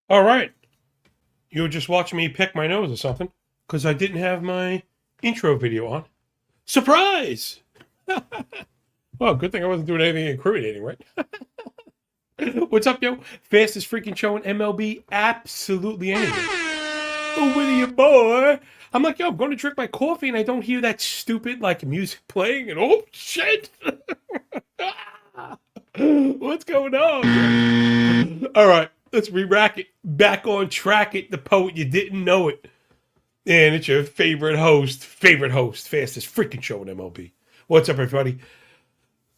All right. You were just watching me pick my nose or something because I didn't have my intro video on. Surprise! Well, good thing I wasn't doing anything incriminating, right? What's up, yo? Fastest freaking show in MLB? Absolutely anything. Oh, with you, boy. I'm like, yo, I'm going to drink my coffee and I don't hear that stupid, like, music playing and oh, shit! What's going on? All right, let's re-rack it. Back on track it, the poet you didn't know it. And it's your favorite host, fastest freaking show in MLB. What's up, everybody?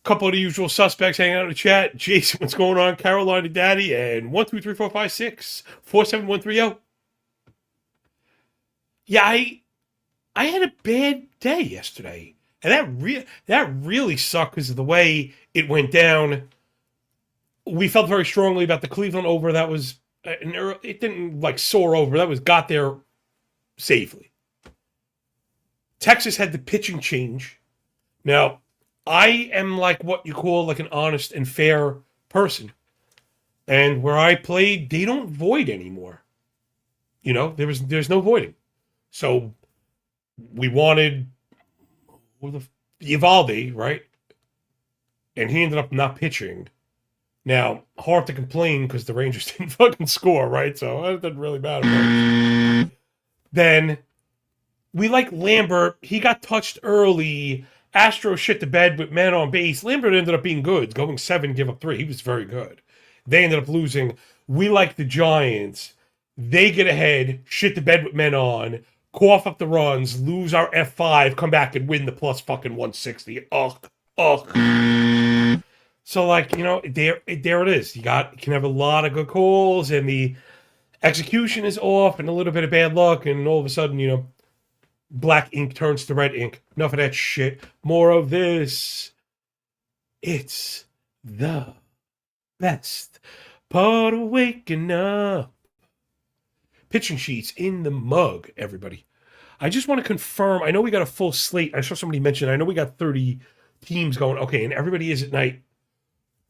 Couple of the usual suspects hanging out in the chat. Jason, what's going on? Carolina Daddy, and 1, 2, 3, 4, 5, 6, 4, 7, 1, 3, 0. Yeah, I had a bad day yesterday, and that really sucked because of the way it went down. We felt very strongly about the Cleveland over. That was it didn't like soar over. That was got there safely. Texas had the pitching change. Now, I am like what you call like an honest and fair person. And where I played, they don't void anymore. You know, there's no voiding. So we wanted Evaldi, right? And he ended up not pitching. Now, hard to complain because the Rangers didn't fucking score, right? So it doesn't really matter. Then we like Lambert. He got touched early. Astro shit the bed with men on base. Lambert ended up being good, going 7, give up 3. He was very good. They ended up losing. We like the Giants. They get ahead, shit the bed with men on, cough up the runs, lose our F5, come back and win the plus fucking 160. Ugh. Ugh. So, like, you know, there it is. You can have a lot of good calls, and the execution is off, and a little bit of bad luck, and all of a sudden, you know, black ink turns to red ink. Enough of that shit. More of this. It's the best part of waking up. Pitching sheets in the mug, everybody. I just want to confirm. I know we got a full slate. I saw somebody mention, I know we got 30 teams going. Okay, and everybody is at night.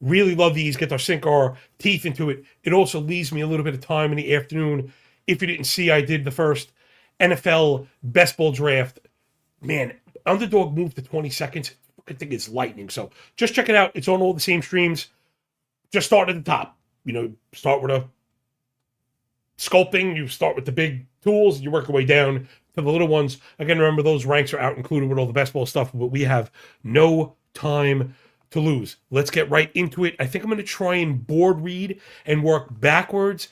Really love these. Get our sink our teeth into it. It also leaves me a little bit of time in the afternoon. If you didn't see, I did the first NFL best ball draft. Man, underdog moved to 20 seconds. I think it's lightning. So just check it out. It's on all the same streams. Just start at the top. You know, start with a sculpting. You start with the big tools. You work your way down to the little ones. Again, remember those ranks are out included with all the best ball stuff, but we have no time to lose. Let's get right into it. I think I'm going to try and board read and work backwards.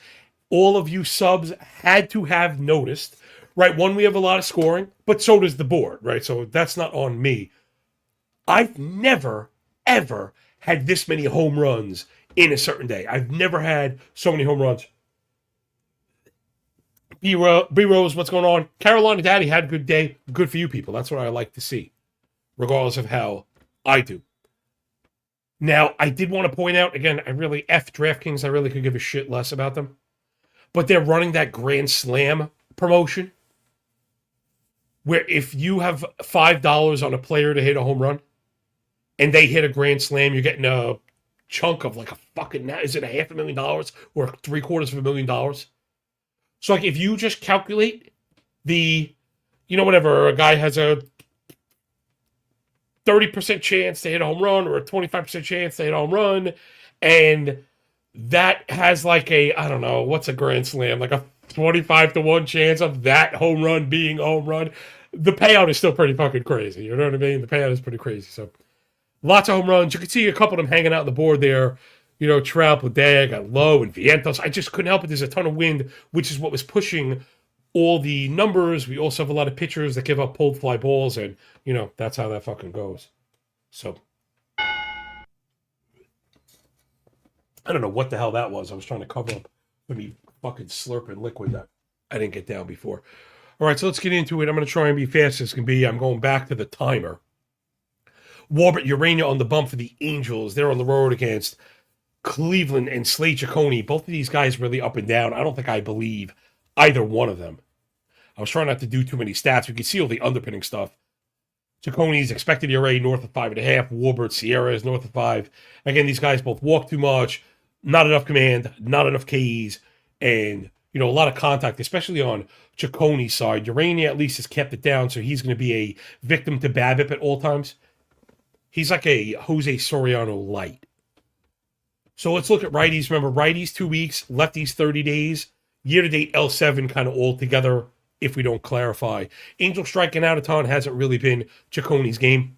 All of you subs had to have noticed, right? One, we have a lot of scoring, but so does the board, right? So that's not on me. I've never, ever had this many home runs in a certain day. I've never had so many home runs. B-Rose, what's going on? Carolina Daddy had a good day. Good for you people. That's what I like to see, regardless of how I do. Now, I did want to point out, again, I really F DraftKings. I really could give a shit less about them. But they're running that Grand Slam promotion where if you have $5 on a player to hit a home run and they hit a Grand Slam, you're getting a chunk of like a fucking, is it $500,000 or $750,000? So, like, if you just calculate the, you know, whatever, a guy has a 30% chance to hit a home run or a 25% chance to hit a home run, and that has like a, I don't know, what's a Grand Slam? Like a 25 to 1 chance of that home run being a home run. The payout is still pretty fucking crazy. You know what I mean? The payout is pretty crazy. So, lots of home runs. You can see a couple of them hanging out on the board there. You know, Trout, Pladea, got Low, and Vientos. I just couldn't help it. There's a ton of wind, which is what was pushing all the numbers. We also have a lot of pitchers that give up pulled fly balls, and, you know, that's how that fucking goes. So, I don't know what the hell that was. I was trying to cover up me fucking slurping liquid that I didn't get down before. All right, so let's get into it. I'm going to try and be fast as can be. I'm going back to the timer. Warbert Urania on the bump for the Angels. They're on the road against Cleveland and Slade Ciccone. Both of these guys really up and down. I don't think I believe either one of them. I was trying not to do too many stats. We can see all the underpinning stuff. Ciccone's expected ERA north of 5.5. Warbert Sierra is north of 5. Again, these guys both walk too much, not enough command, not enough Ks. and a lot of contact, especially on Cicconi's side. Urania at least has kept it down, so he's going to be a victim to BABIP at all times. He's like a Jose Soriano light. So let's look at righties. Remember, righties 2 weeks, lefties 30 days. Year-to-date L7 kind of all together if we don't clarify. Angel striking out a ton hasn't really been Cicconi's game.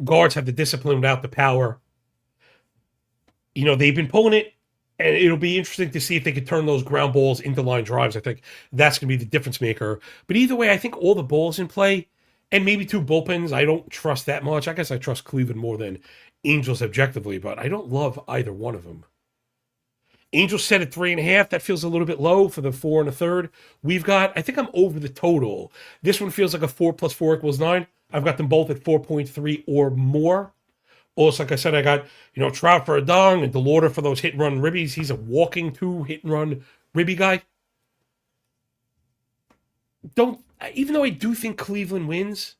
Guards have the discipline without the power. They've been pulling it, and it'll be interesting to see if they could turn those ground balls into line drives. I think that's going to be the difference maker. But either way, I think all the balls in play, and maybe 2 bullpens, I don't trust that much. I guess I trust Cleveland more than Angels objectively, but I don't love either one of them. Angels set at 3.5. That feels a little bit low for the 4 1/3. I think I'm over the total. This one feels like a 4 + 4 = 9. I've got them both at 4.3 or more. Also, like I said, I got, Trout for a dong and DeLorder for those hit-and-run ribbies. He's a walking 2 hit-and-run ribby guy. Even though I do think Cleveland wins,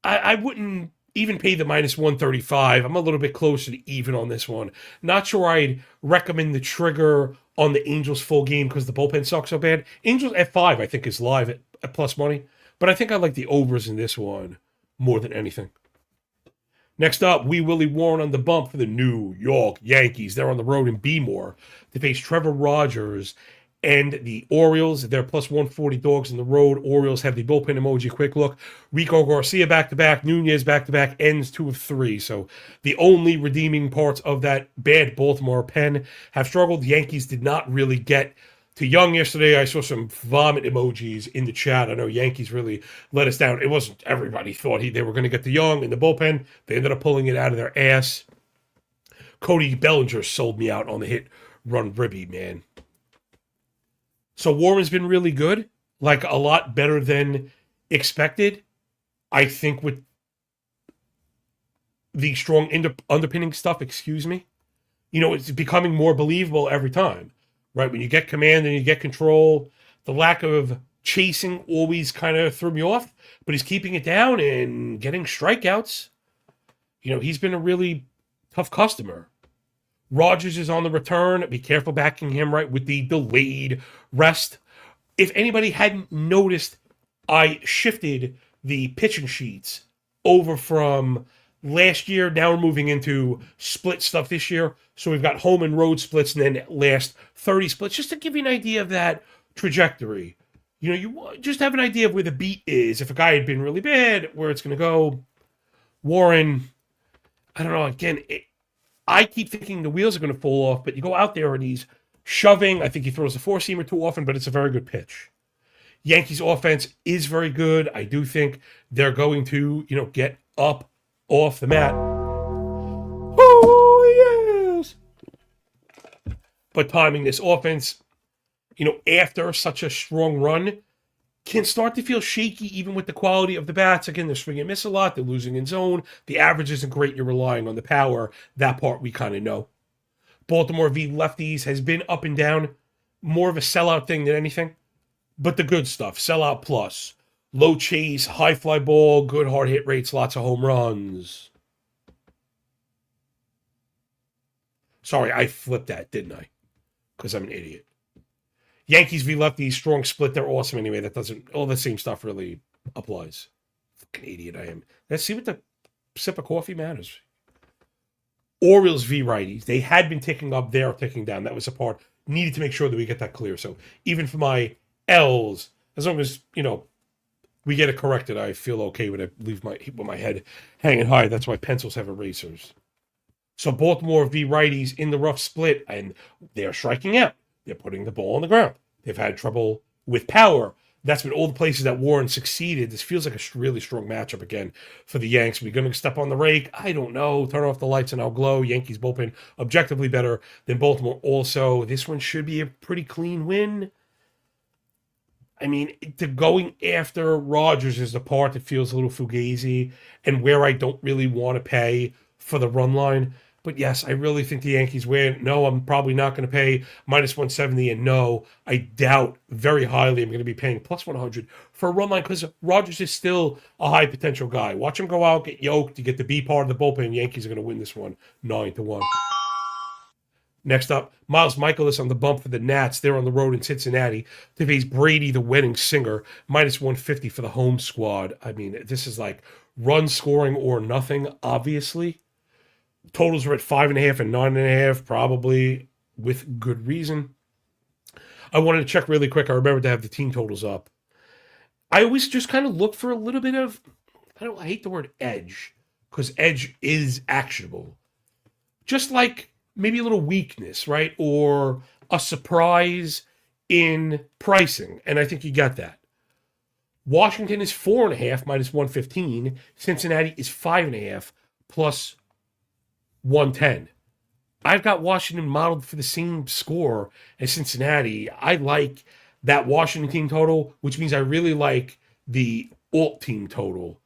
I wouldn't even pay the -135. I'm a little bit closer to even on this one. Not sure I'd recommend the trigger on the Angels full game because the bullpen sucks so bad. Angels at 5, I think, is live at plus money. But I think I like the overs in this one more than anything. Next up, Wee Willie Warren on the bump for the New York Yankees. They're on the road in Bmore to face Trevor Rogers and the Orioles. They're plus 140 dogs on the road. Orioles have the bullpen emoji. Quick look. Rico Garcia back-to-back. Nunez back-to-back. Ends 2 of 3. So the only redeeming parts of that bad Baltimore pen have struggled. The Yankees did not really get to Young yesterday. I saw some vomit emojis in the chat. I know Yankees really let us down. It wasn't everybody thought they were going to get to Young in the bullpen. They ended up pulling it out of their ass. Cody Bellinger sold me out on the hit run ribby, man. So Warren's been really good, like a lot better than expected. I think with the strong underpinning stuff, it's becoming more believable every time, right? When you get command and you get control, the lack of chasing always kind of threw me off, but he's keeping it down and getting strikeouts. He's been a really tough customer. Rogers is on the return. Be careful backing him, right, with the delayed rest. If anybody hadn't noticed, I shifted the pitching sheets over from last year. Now we're moving into split stuff this year. So we've got home and road splits and then last 30 splits, just to give you an idea of that trajectory. You just have an idea of where the beat is. If a guy had been really bad, where it's going to go. Warren, I don't know, again, I keep thinking the wheels are going to fall off, but you go out there and he's shoving. I think he throws the 4-seamer too often, but it's a very good pitch. Yankees offense is very good. I do think they're going to, get up off the mat. Oh, yes! But timing this offense, after such a strong run, can start to feel shaky even with the quality of the bats. Again, they're swinging and miss a lot. They're losing in zone. The average isn't great. You're relying on the power. That part we kind of know. Baltimore v. lefties has been up and down. More of a sellout thing than anything. But the good stuff. Sellout plus. Low chase, high fly ball, good hard hit rates, lots of home runs. Sorry, I flipped that, didn't I? Because I'm an idiot. Yankees v. lefties, strong split. They're awesome anyway. That doesn't, all the same stuff really applies. Fucking idiot I am. Let's see what the sip of coffee matters. Orioles v. righties. They had been ticking up. They're ticking down. That was a part. Needed to make sure that we get that clear. So even for my L's, as long as, we get it corrected, I feel okay when I leave with my head hanging high. That's why pencils have erasers. So Baltimore v. righties in the rough split, and they're striking out. They're putting the ball on the ground. They've had trouble with power. That's been all the places that Warren succeeded. This feels like a really strong matchup again for the Yanks. We're going to step on the rake. I don't know. Turn off the lights and I'll glow. Yankees bullpen objectively better than Baltimore also. This one should be a pretty clean win. I mean, going after Rogers is the part that feels a little fugazi and where I don't really want to pay for the run line. But yes, I really think the Yankees win. No, I'm probably not going to pay -170. And no, I doubt very highly I'm going to be paying +100 for a run line because Rogers is still a high potential guy. Watch him go out, get yoked, to get the B part of the bullpen. Yankees are going to win this one 9-1. Next up, Miles Michaelis on the bump for the Nats. They're on the road in Cincinnati to face Brady, the wedding singer, minus 150 for the home squad. I mean, this is like run scoring or nothing, obviously. Totals are at 5.5 and 9.5, probably with good reason. I wanted to check really quick. I remember to have the team totals up. I always just kind of look for a little bit of, I hate the word edge, because edge is actionable. Just like maybe a little weakness, right? Or a surprise in pricing. And I think you got that. Washington is 4.5 minus 115. Cincinnati is 5.5 plus 110. I've got Washington modeled for the same score as Cincinnati. I like that Washington team total, which means I really like the alt team total.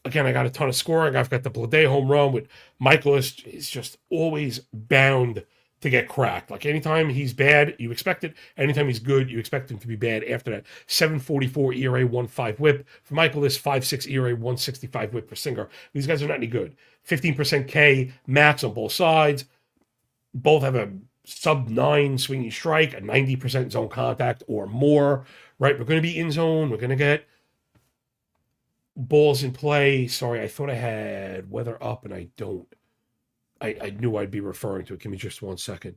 Again, I got a ton of scoring. I've got the Blade home run with Michaelis is just always bound to get cracked. Like anytime he's bad, you expect it. Anytime he's good, you expect him to be bad after that. 7.44 ERA, 1.5 whip. For Michaelis, 5.6 ERA, 1.65 whip for Singer. These guys are not any good. 15% K max on both sides. Both have a sub-9 swinging strike, a 90% zone contact or more, right? We're going to be in zone. We're going to get balls in play. Sorry, I thought I had weather up and I don't. I knew I'd be referring to it. Give me just 1 second.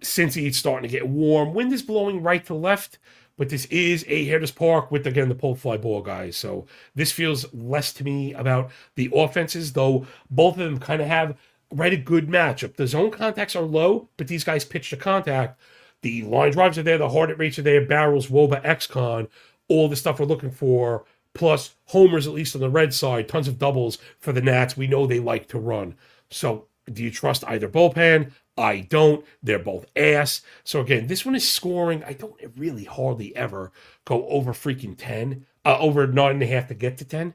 Since it's starting to get warm, wind is blowing right to left, but this is a hitter's park with, again, the pull fly ball guys. So this feels less to me about the offenses, though both of them kind of have right a good matchup. The zone contacts are low, but these guys pitch to contact. The line drives are there, the hard hit rates are there, barrels, Woba, XCon, all the stuff we're looking for, plus homers, at least on the red side, tons of doubles for the Nats. We know they like to run. So do you trust either bullpen? I don't. They're both ass. So again, this one is scoring. I don't really hardly ever go over freaking 10, over 9.5 to get to 10.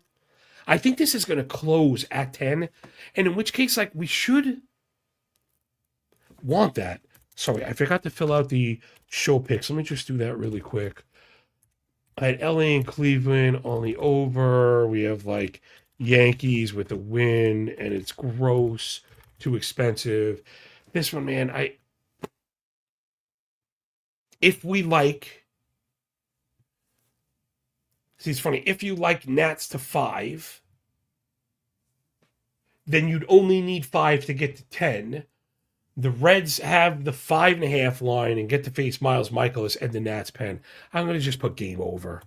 I think this is going to close at 10, and in which case, like, we should want that. Sorry, I forgot to fill out the show picks. Let me just do that really quick. I had LA and Cleveland on the over. We have like Yankees with the win, and it's gross, too expensive. This one, man, if we like, see, it's funny. If you like Nats to 5, then you'd only need 5 to get to 10. The Reds have the 5.5 line and get to face Miles Michaelis and the Nats pen. I'm going to just put game over.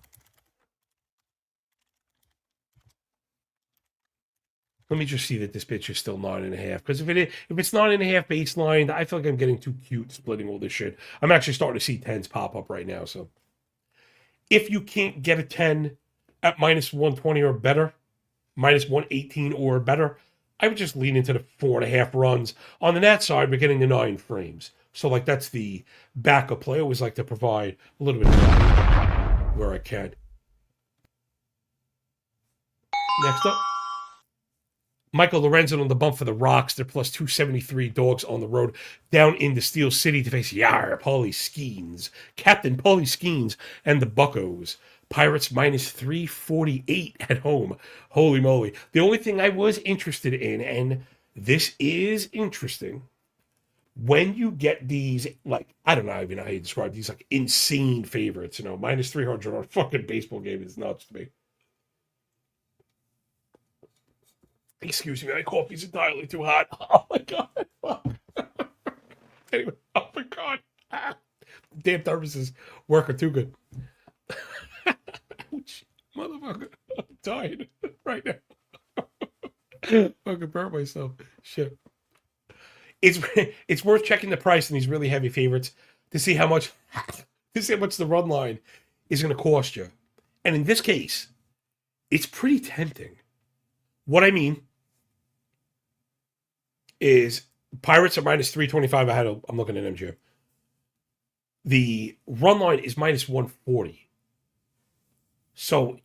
Let me just see that this pitch is still 9.5. Because if it's 9.5 baseline, I feel like I'm getting too cute splitting all this shit. I'm actually starting to see 10s pop up right now. So if you can't get a 10 at minus 120 or better, minus 118 or better, I would just lean into the 4.5 runs. On the Nat side, we're getting the 9 frames. So, like, that's the backup play. I always like to provide a little bit of that where I can. Next up, Michael Lorenzen on the bump for the Rocks. They're plus 273 dogs on the road down into Steel City to face Paulie Skeens, Captain Paulie Skeens, and the Buccos. Pirates minus 348 at home. Holy moly. The only thing I was interested in, and this is interesting, when you get these, like, I don't know even how you describe these, like, insane favorites, minus 300 on a fucking baseball game is nuts to me. Excuse me, my coffee's entirely too hot. Oh my God. Anyway, oh my God. Damn thermoses working too good. Ouch, motherfucker. I'm tired right now. Fucking burn myself. Shit. It's worth checking the price on these really heavy favorites to see how much the run line is going to cost you. And in this case, it's pretty tempting. What I mean is Pirates are minus 325. I'm looking at MGM. The run line is minus 140. So,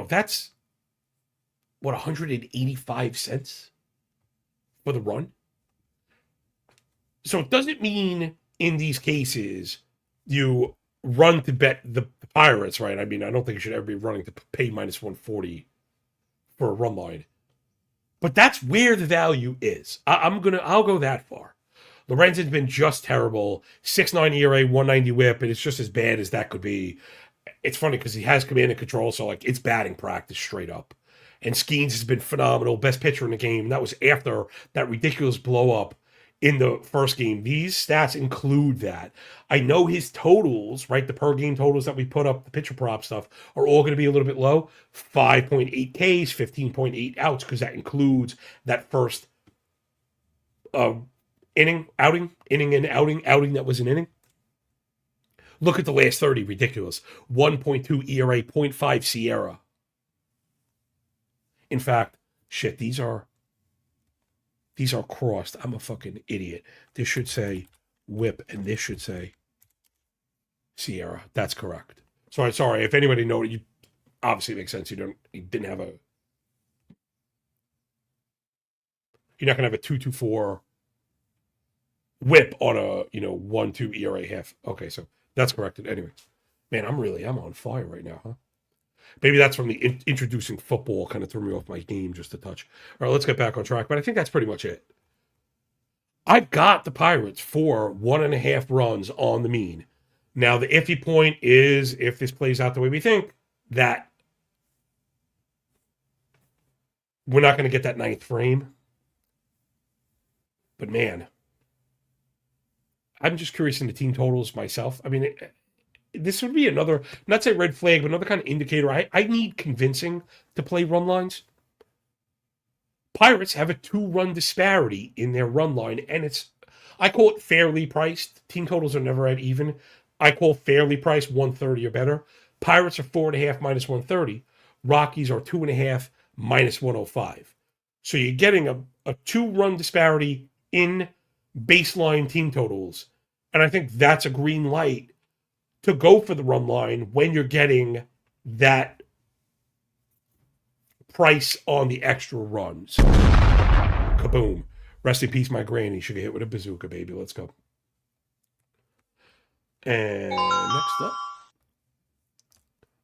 that's what, 185 cents for the run? So it doesn't mean in these cases you run to bet the Pirates, right? I mean, I don't think you should ever be running to pay minus 140 for a run line. But that's where the value is. I'll go that far. Lorenzen's been just terrible. 6.9 ERA, 190 WHIP, and it's just as bad as that could be. It's funny because he has command and control, so like it's batting practice straight up. And Skeens has been phenomenal, best pitcher in the game. That was after that ridiculous blow up in the first game. These stats include that. I know his totals, right? The per game totals that we put up, the pitcher prop stuff, are all going to be a little bit low. 5.8 Ks, 15.8 outs, because that includes that first inning that was an inning. Look at the last 30, ridiculous. 1.2 ERA, 0.5 Sierra. In fact, shit, these are crossed. I'm a fucking idiot. This should say whip, and this should say Sierra. That's correct. Sorry. If anybody knows, you obviously it makes sense. You didn't have a. You're not gonna have a 2.24 whip on a 1.2 ERA half. Okay, so that's corrected. Anyway, man, I'm on fire right now, huh? Maybe that's from the introducing football kind of threw me off my game just a touch. All right, let's get back on track. But I think that's pretty much it. I've got the Pirates for 1.5 runs on the mean. Now, the iffy point is if this plays out the way we think, that we're not going to get that 9th frame. But man, I'm just curious in the team totals myself. I mean, this would be another, not say red flag, but another kind of indicator. I need convincing to play run lines. Pirates have a 2-run disparity in their run line, and I call it fairly priced. Team totals are never at even. I call fairly priced 130 or better. Pirates are 4.5 minus 130. Rockies are 2.5 minus 105. So you're getting a 2-run disparity in baseline team totals. And I think that's a green light to go for the run line when you're getting that price on the extra runs. Kaboom. Rest in peace, my granny. Should get hit with a bazooka, baby. Let's go. And next up,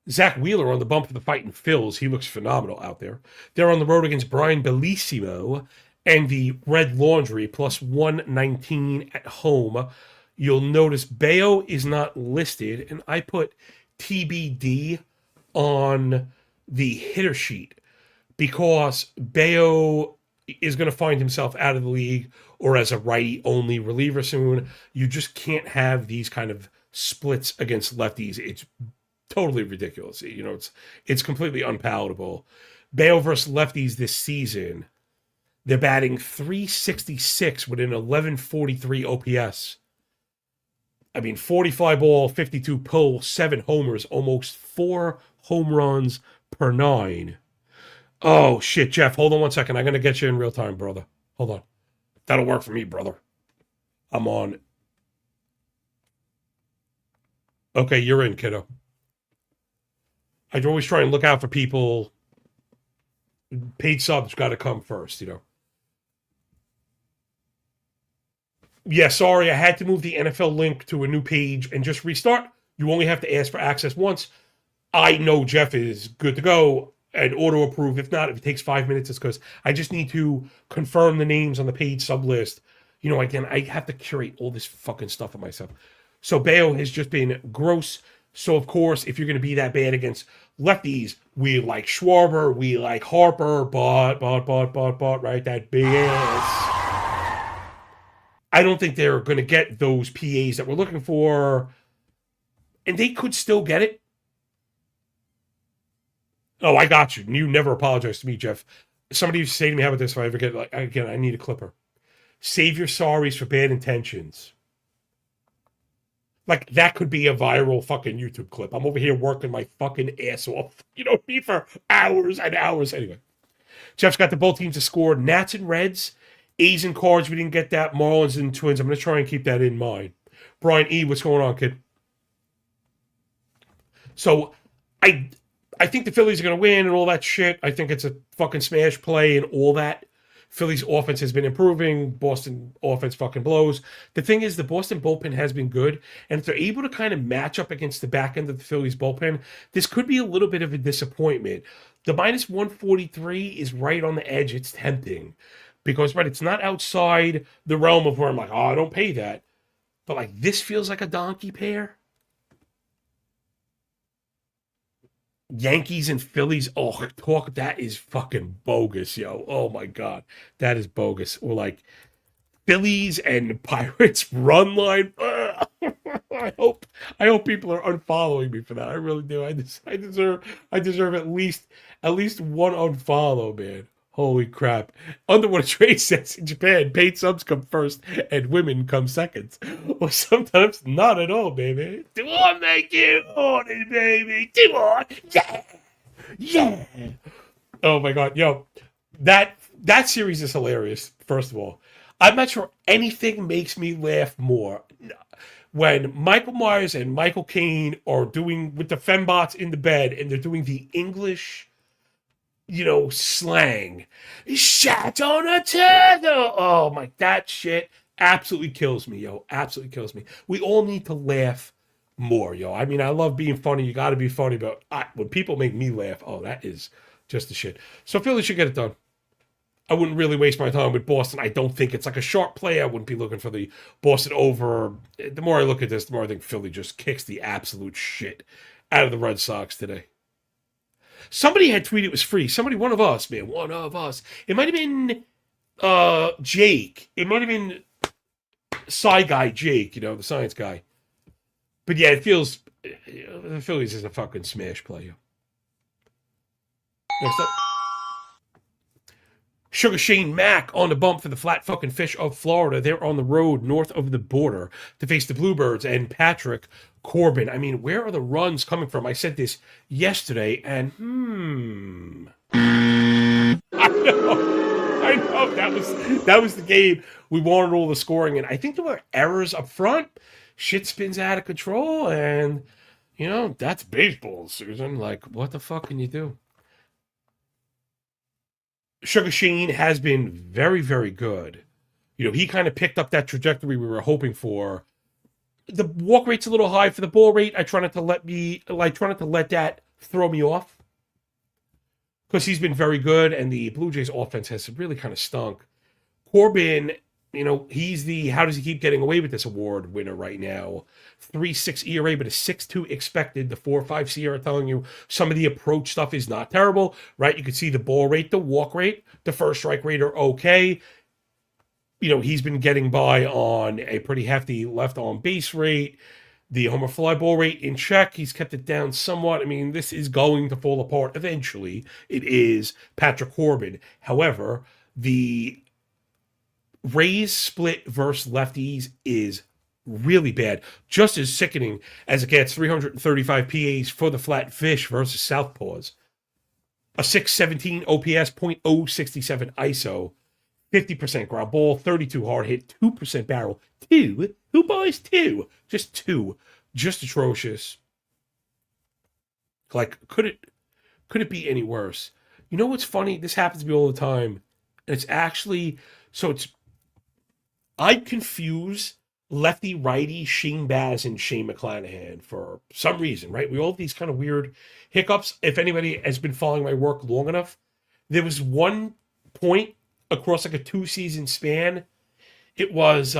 Zach Wheeler on the bump for the Fighting Phils. He looks phenomenal out there. They're on the road against Brian Bellissimo and the Red Laundry, plus 119 at home. You'll notice Bayo is not listed, and I put TBD on the hitter sheet because Bayo is going to find himself out of the league or as a righty-only reliever soon. You just can't have these kind of splits against lefties. It's totally ridiculous. It's completely unpalatable. Bayo versus lefties this season, they're batting .366 with an 1143 OPS. I mean, 45 ball, 52 pull, 7 homers, almost 4 home runs per 9. Oh, shit, Jeff, hold on one second. I'm going to get you in real time, brother. Hold on. That'll work for me, brother. I'm on. Okay, you're in, kiddo. I'd always try and look out for people. Paid subs got to come first, Yeah, sorry, I had to move the NFL link to a new page and just restart. You only have to ask for access once. I know Jeff is good to go and auto approve. If not, if it takes 5 minutes, it's because I just need to confirm the names on the paid sub list. Again, I have to curate all this fucking stuff for myself. So Bayo has just been gross. So, of course, if you're going to be that bad against lefties, we like Schwarber, we like Harper, but, right? That big ass. I don't think they're going to get those PAs that we're looking for. And they could still get it. Oh, I got you. You never apologize to me, Jeff. Somebody used to say to me, how about this? If I ever get, again, I need a clipper. Save your sorries for bad intentions. Like, that could be a viral fucking YouTube clip. I'm over here working my fucking ass off, me for hours and hours. Anyway, Jeff's got the both teams to score. Nats and Reds. A's and Cards, we didn't get that. Marlins and Twins. I'm going to try and keep that in mind. Brian E., what's going on, kid? So, I think the Phillies are going to win and all that shit. I think it's a fucking smash play and all that. Philly's offense has been improving. Boston offense fucking blows. The thing is, the Boston bullpen has been good, and if they're able to kind of match up against the back end of the Phillies bullpen, this could be a little bit of a disappointment. The minus 143 is right on the edge. It's tempting because, right, it's not outside the realm of where I'm like, oh, I don't pay that. But like this feels like a donkey pair. Yankees and Phillies. Oh, talk that is fucking bogus, yo. Oh my god, that is bogus. Or like Phillies and Pirates run line. I hope people are unfollowing me for that. I really do. I deserve at least one unfollow, man. Holy crap. Underwater trade sets in Japan, paid subs come first and women come second. Or sometimes not at all, baby. Do I make you horny, baby? Do I? Yeah. Yeah. Oh my god. Yo, that series is hilarious, first of all. I'm not sure anything makes me laugh more. When Michael Myers and Michael Caine are doing with the fembots in the bed and they're doing the English, slang. Shat on a turtle. Oh my, that shit absolutely kills me, yo. Absolutely kills me. We all need to laugh more, yo. I mean, I love being funny. You got to be funny, but when people make me laugh, oh, that is just the shit. So Philly should get it done. I wouldn't really waste my time with Boston. I don't think it's like a sharp play. I wouldn't be looking for the Boston over. The more I look at this, the more I think Philly just kicks the absolute shit out of the Red Sox today. Somebody had tweeted it was free. Somebody, one of us, man, one of us. It might have been Jake. It might have been Sci Guy Jake, the science guy. But yeah, it feels the Phillies is a fucking smash play. Next up. Sugar Shane Mack on the bump for the Flat Fucking Fish of Florida. They're on the road north of the border to face the Bluebirds and Patrick Corbin. I mean, where are the runs coming from? I said this yesterday, and I know that was the game we wanted all the scoring, and I think there were errors up front. Shit spins out of control, and that's baseball, Susan. Like, what the fuck can you do? Sugar Shane has been very, very good. He kind of picked up that trajectory we were hoping for. The walk rate's a little high for the ball rate. I try not to let that throw me off because he's been very good, and the Blue Jays offense has really kind of stunk. Corbin, he's the how does he keep getting away with this award winner right now. 3.6 ERA, but a 6.2 expected. The 4.5 Sierra telling you some of the approach stuff is not terrible, right? You can see the ball rate, the walk rate, the first strike rate are okay. He's been getting by on a pretty hefty left on base rate. The homer fly ball rate in check. He's kept it down somewhat. I mean, this is going to fall apart eventually. It is Patrick Corbin. However, the Rays split versus lefties is really bad. Just as sickening as it gets. 335 PAs for the Flat Fish versus Southpaws. A 617 OPS, .067 ISO. 50% ground ball, 32 hard hit, 2% barrel. Two? Who buys two? Just two. Just atrocious. Like, could it be any worse? You know what's funny? This happens to me all the time. And it's actually, I confuse lefty righty Shane Baz and Shane McClanahan for some reason, right? We all have these kind of weird hiccups. If anybody has been following my work long enough, there was one point across like a 2-season span. It was,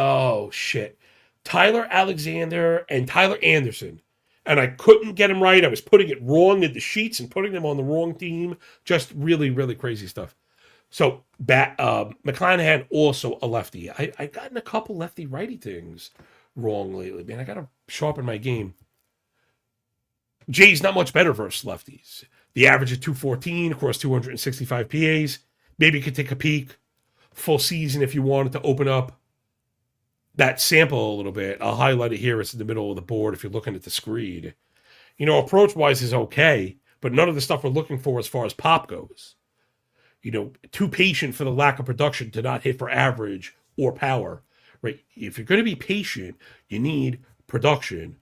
Tyler Alexander and Tyler Anderson. And I couldn't get them right. I was putting it wrong in the sheets and putting them on the wrong team. Just really, really crazy stuff. So, McClanahan, also a lefty. I've gotten a couple lefty-righty things wrong lately, man. I got to sharpen my game. Jay's not much better versus lefties. The average is 214 across 265 PAs. Maybe you could take a peek. Full season if you wanted to open up that sample a little bit. I'll highlight it here. It's in the middle of the board if you're looking at the screen. Approach-wise is okay, but none of the stuff we're looking for as far as pop goes. Too patient for the lack of production to not hit for average or power, right? If you're going to be patient, you need production.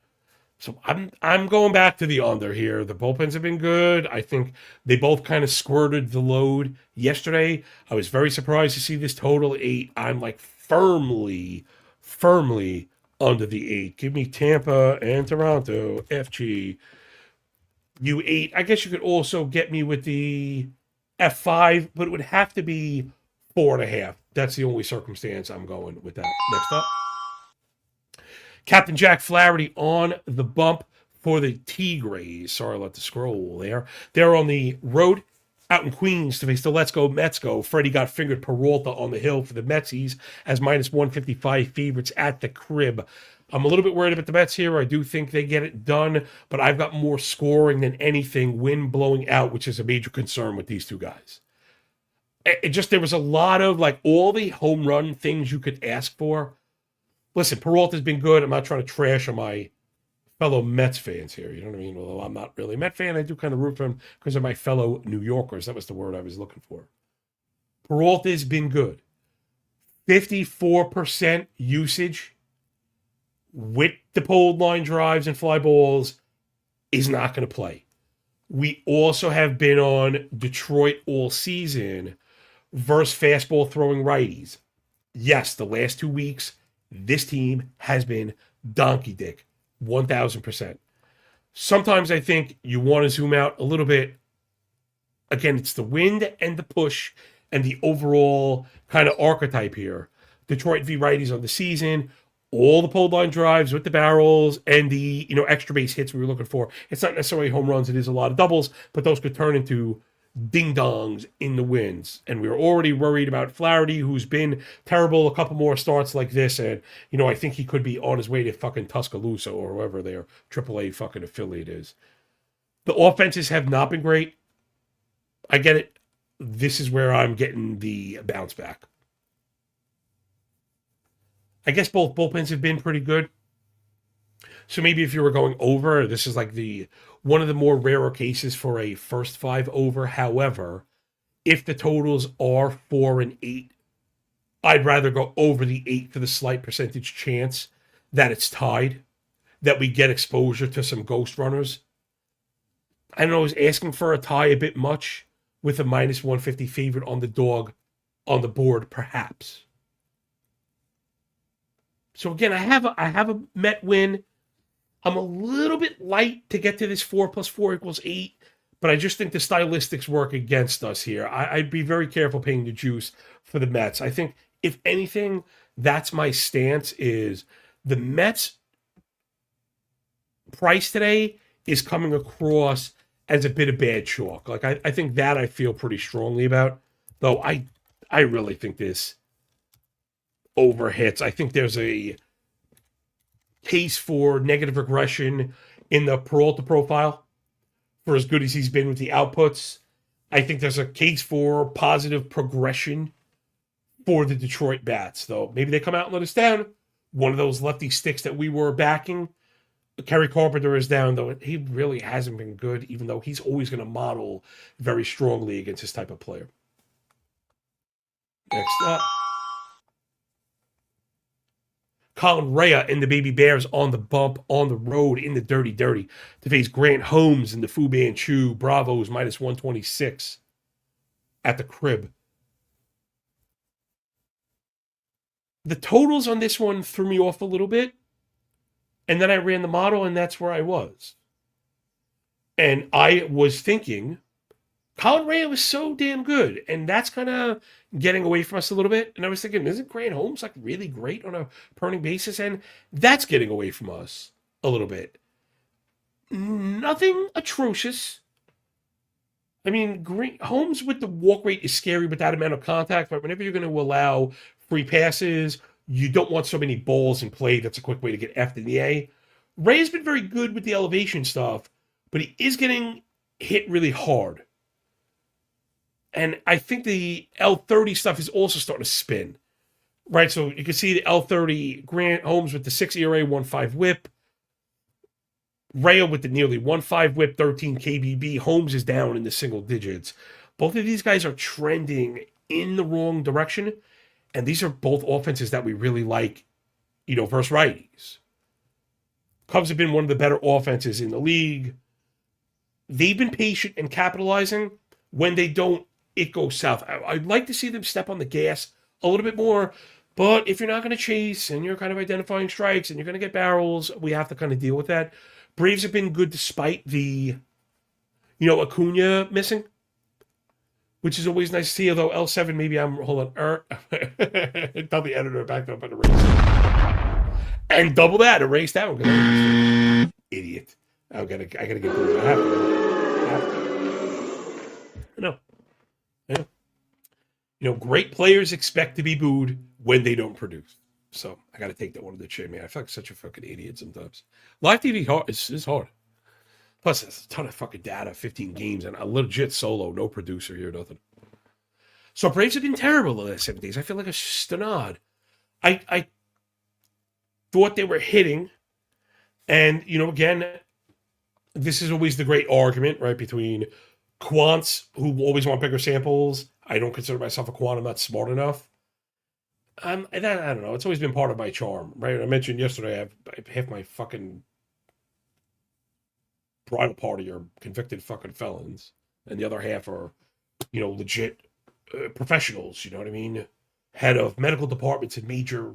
So I'm going back to the under here. The bullpens have been good. I think they both kind of squirted the load yesterday. I was very surprised to see this total 8. I'm like firmly under the 8. Give me Tampa and Toronto. FG. U8. I guess you could also get me with the F5, but it would have to be 4.5. That's the only circumstance I'm going with that. Next up. Captain Jack Flaherty on the bump for the Tigres. Sorry, I let the scroll there. They're on the road out in Queens to face the Let's Go Mets go. Freddie got fingered Peralta on the hill for the Metsies as minus 155 favorites at the crib. I'm a little bit worried about the Mets here. I do think they get it done, but I've got more scoring than anything. Wind blowing out, which is a major concern with these two guys. There was a lot of like all the home run things you could ask for. Listen, Peralta's been good. I'm not trying to trash on my fellow Mets fans here. You know what I mean? Although I'm not really a Met fan, I do kind of root for him because of my fellow New Yorkers. That was the word I was looking for. Peralta's been good. 54% usage with the pulled line drives and fly balls is not going to play. We also have been on Detroit all season versus fastball throwing righties. Yes, the last 2 weeks, this team has been donkey dick, 1,000%. Sometimes I think you want to zoom out a little bit. Again, it's the wind and the push and the overall kind of archetype here. Detroit v. righties on the season, all the pulled line drives with the barrels and the extra base hits we were looking for. It's not necessarily home runs, it is a lot of doubles, but those could turn into ding-dongs in the wins. And we were already worried about Flaherty, who's been terrible a couple more starts like this. And, I think he could be on his way to fucking Tuscaloosa or whoever their AAA fucking affiliate is. The offenses have not been great. I get it. This is where I'm getting the bounce back. I guess both bullpens have been pretty good. So maybe if you were going over, this is like one of the more rarer cases for a first 5 over. However, if the totals are 4 and 8, I'd rather go over the 8 for the slight percentage chance that it's tied, that we get exposure to some ghost runners. I don't know, I was asking for a tie a bit much with a minus 150 favorite on the dog on the board, perhaps. So again, I have a Met win. I'm a little bit light to get to this 4 + 4 = 8, but I just think the stylistics work against us here. I'd be very careful paying the juice for the Mets. I think, if anything, that's my stance, is the Mets price today is coming across as a bit of bad chalk. Like, I think that I feel pretty strongly about, though I really think this overhits. I think there's a case for negative regression in the Peralta profile for as good as he's been with the outputs. I think there's a case for positive progression for the Detroit bats, though. Maybe they come out and let us down. One of those lefty sticks that we were backing. Kerry Carpenter is down, though. He really hasn't been good, even though he's always going to model very strongly against this type of player. Next up, Colin Rea and the Baby Bears on the bump, on the road, in the dirty to face Grant Holmes and the Fu Manchu Bravos minus 126 at the crib. The totals on this one threw me off a little bit, and then I ran the model, and that's where I was. And I was thinking, Colin Rea was so damn good, and that's kind of getting away from us a little bit. And I was thinking, isn't Grant Holmes like really great on a per inning basis? And that's getting away from us a little bit. Nothing atrocious. I mean, Holmes with the walk rate is scary with that amount of contact, but whenever you're going to allow free passes, you don't want so many balls in play. That's a quick way to get F in the A. Rea's been very good with the elevation stuff, but he is getting hit really hard. And I think the L30 stuff is also starting to spin, right? So you can see the L30, Grant Holmes with the 6 ERA, 1.5 whip. Rea with the nearly 1.5 whip, 13 KBB. Holmes is down in the single digits. Both of these guys are trending in the wrong direction. And these are both offenses that we really like, versus righties. Cubs have been one of the better offenses in the league. They've been patient and capitalizing. When they don't, it goes south. I'd like to see them step on the gas a little bit more. But if you're not going to chase and you're kind of identifying strikes and you're going to get barrels, we have to kind of deal with that. Braves have been good despite the, Acuna missing, which is always nice to see. Although L7, maybe hold on. Tell the editor back up and erase. And double that, erase that one. Idiot. I gotta get through it. I have to. I know. Great players expect to be booed when they don't produce. So I got to take that one to the chin, man. I feel like such a fucking idiot sometimes. Live TV is hard. Plus, there's a ton of fucking data, 15 games, and a legit solo, no producer here, nothing. So Braves have been terrible the last 7 days. I feel like a stonad. I thought they were hitting, and, again, this is always the great argument, right, between quants who always want bigger samples. I don't consider myself a quant. I'm not smart enough. I don't know. It's always been part of my charm, right? I mentioned yesterday I have half my fucking bridal party are convicted fucking felons, and the other half are, legit professionals. You know what I mean? Head of medical departments in major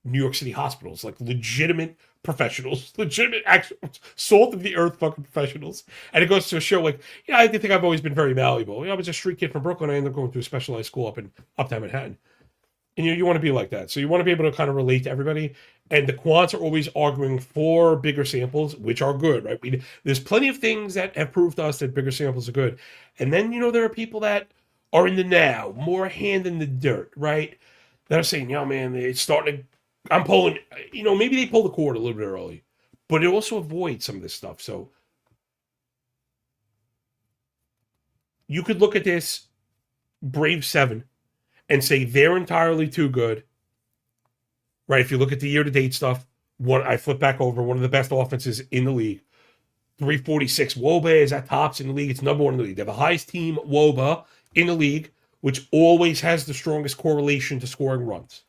New York City hospitals, like legitimate professionals, legitimate actual salt of the earth fucking professionals. And it goes to show, like, I think I've always been very malleable. I was a street kid from Brooklyn. I ended up going to a specialized school up in Uptown Manhattan. And you want to be like that. So you want to be able to kind of relate to everybody. And the quants are always arguing for bigger samples, which are good, right? There's plenty of things that have proved to us that bigger samples are good. And then, there are people that are in the now, more hand in the dirt, right? That are saying, man, it's starting to, I'm pulling, maybe they pull the cord a little bit early. But it also avoids some of this stuff. So you could look at this Brave 7 and say they're entirely too good, right? If you look at the year-to-date stuff, I flip back over, one of the best offenses in the league. 346 WOBA is at tops in the league. It's number one in the league. They're the highest team WOBA in the league, which always has the strongest correlation to scoring runs.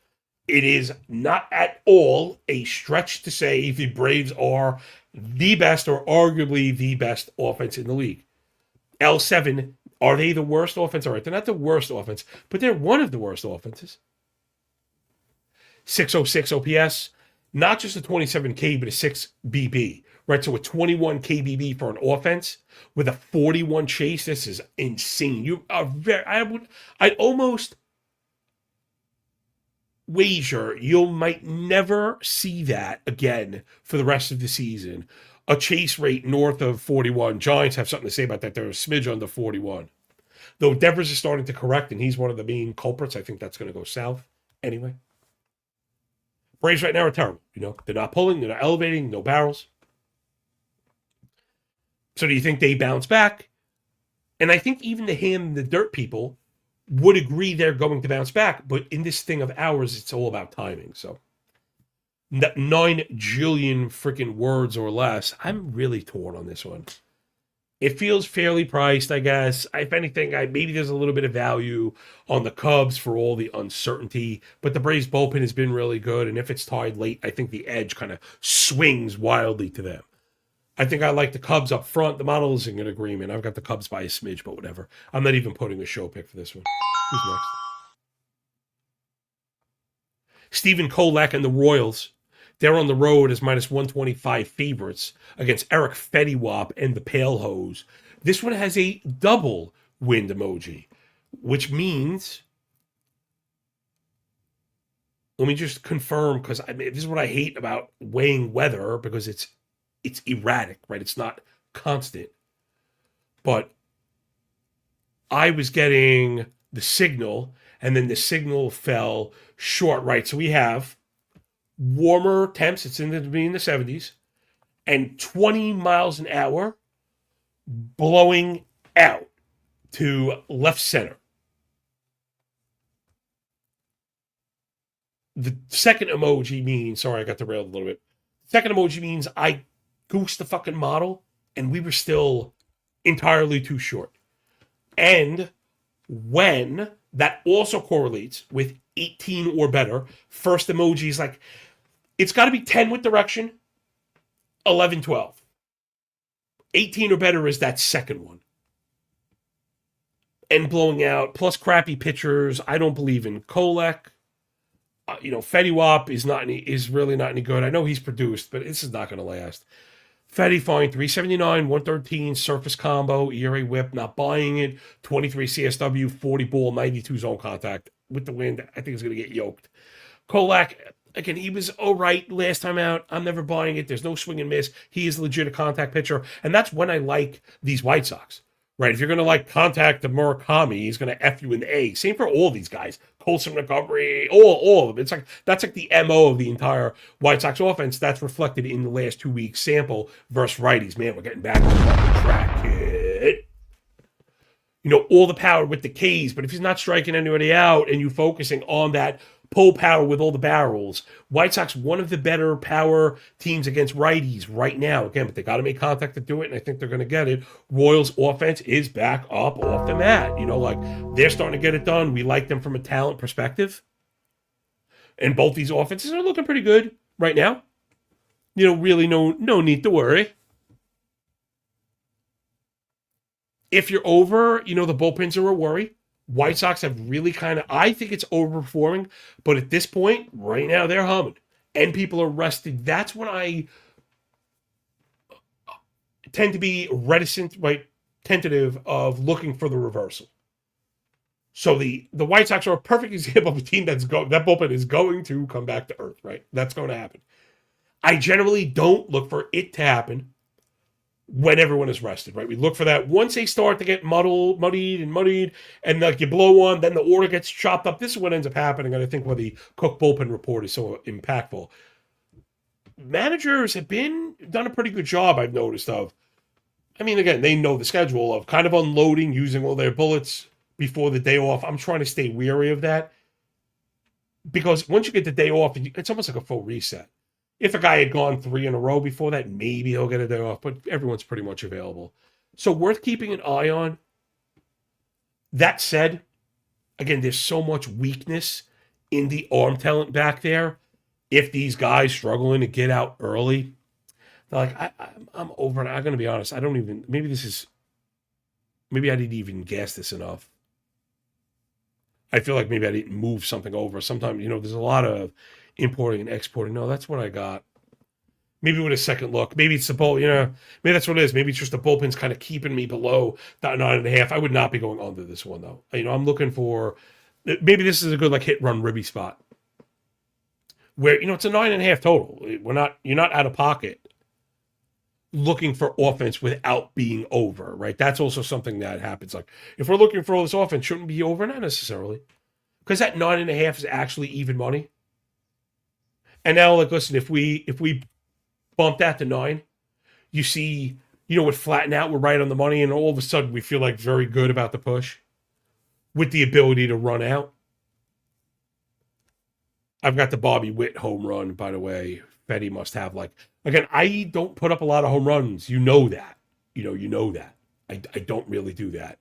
It is not at all a stretch to say the Braves are the best or arguably the best offense in the league. L7, are they the worst offense? All right, they're not the worst offense, but they're one of the worst offenses. 606 OPS, not just a 27K, but a 6 BB, right? So a 21 KBB for an offense with a 41 chase. This is insane. You are I'd almost wager you might never see that again for the rest of the season. A chase rate north of 41. Giants have something to say about that. They're a smidge under 41. Though Devers is starting to correct, and he's one of the main culprits. I think that's going to go south anyway. Braves right now are terrible. They're not pulling. They're not elevating. No barrels. So do you think they bounce back? And I think even the ham and the dirt people would agree they're going to bounce back. But in this thing of ours, it's all about timing. So 9 jillion freaking words or less. I'm really torn on this one. It feels fairly priced, I guess. If anything, maybe there's a little bit of value on the Cubs for all the uncertainty. But the Braves bullpen has been really good. And if it's tied late, I think the edge kind of swings wildly to them. I think I like the Cubs up front. The model is in agreement. I've got the Cubs by a smidge, but whatever. I'm not even putting a show pick for this one. Who's next? Stephen Kolak and the Royals. They're on the road as minus 125 favorites against Eric Fettiwap and the Pale Hose. This one has a double wind emoji, which means, let me just confirm, because this is what I hate about weighing weather, because it's erratic, right? It's not constant. But I was getting the signal, and then the signal fell short, right? So we have warmer temps, it's in the 70s, and 20 miles an hour blowing out to left center. The second emoji means, sorry, I got derailed a little bit. Second emoji means I goosed the fucking model and we were still entirely too short. And when that also correlates with 18 or better, first emoji is like, it's got to be 10 with direction, 11, 12. 18 or better is that second one. And blowing out, plus crappy pitchers. I don't believe in Kolek. Fetty Wap is really not any good. I know he's produced, but this is not going to last. Fetty fine, 379, 113, surface combo, ERA whip, not buying it. 23 CSW, 40 ball, 92 zone contact. With the wind, I think he's going to get yoked. Kolek, again, he was all right last time out. I'm never buying it. There's no swing and miss. He is legit a contact pitcher. And that's when I like these White Sox. Right, if you're going to contact the Murakami, he's going to F you in the A. Same for all these guys. Colson recovery, all of them. That's like the MO of the entire White Sox offense. That's reflected in the last 2 weeks sample versus righties. Man, we're getting back on the track, kid. All the power with the Ks, but if he's not striking anybody out and you focusing on that pull power with all the barrels, White Sox, one of the better power teams against righties right now. Again, but they got to make contact to do it, and I think they're going to get it. Royals offense is back up off the mat. They're starting to get it done. We like them from a talent perspective. And both these offenses are looking pretty good right now. Really no need to worry. If you're over, the bullpens are a worry. White Sox have really I think it's overperforming, but at this point, right now, they're humming. And people are rested. That's when I tend to be reticent, tentative of looking for the reversal. So the White Sox are a perfect example of a team that bullpen is going to come back to earth, right? That's going to happen. I generally don't look for it to happen when everyone is rested, right? We look for that once they start to get muddied, and you blow one, then the order gets chopped up. This is what ends up happening, and I think why the Cook bullpen report is so impactful. Managers have done a pretty good job, I've noticed, again, they know the schedule of kind of unloading, using all their bullets before the day off. I'm trying to stay wary of that because once you get the day off, it's almost like a full reset. If a guy had gone 3 in a row before that, maybe he'll get a day off, but everyone's pretty much available. So worth keeping an eye on. That said, again, there's so much weakness in the arm talent back there. If these guys struggling to get out early, they're like, I'm over it. I'm going to be honest. Maybe I didn't even guess this enough. I feel like maybe I didn't move something over. Sometimes, there's a lot of importing and exporting. No, that's what I got. Maybe with a second look. Maybe it's the bull, maybe that's what it is. Maybe it's just the bullpen's kind of keeping me below that 9.5. I would not be going under this one, though. I'm looking for, maybe this is a good hit run ribby spot where, it's a 9.5 total. You're not out of pocket looking for offense without being over, right? That's also something that happens. If we're looking for all this offense, shouldn't be over? Not necessarily. Because that 9.5 is actually even money. And now, listen, if we bump that to 9, you see, with flatten out, we're right on the money, and all of a sudden we feel very good about the push with the ability to run out. I've got the Bobby Witt home run, by the way. Fetty must have again, I don't put up a lot of home runs. You know that. You know that. I don't really do that.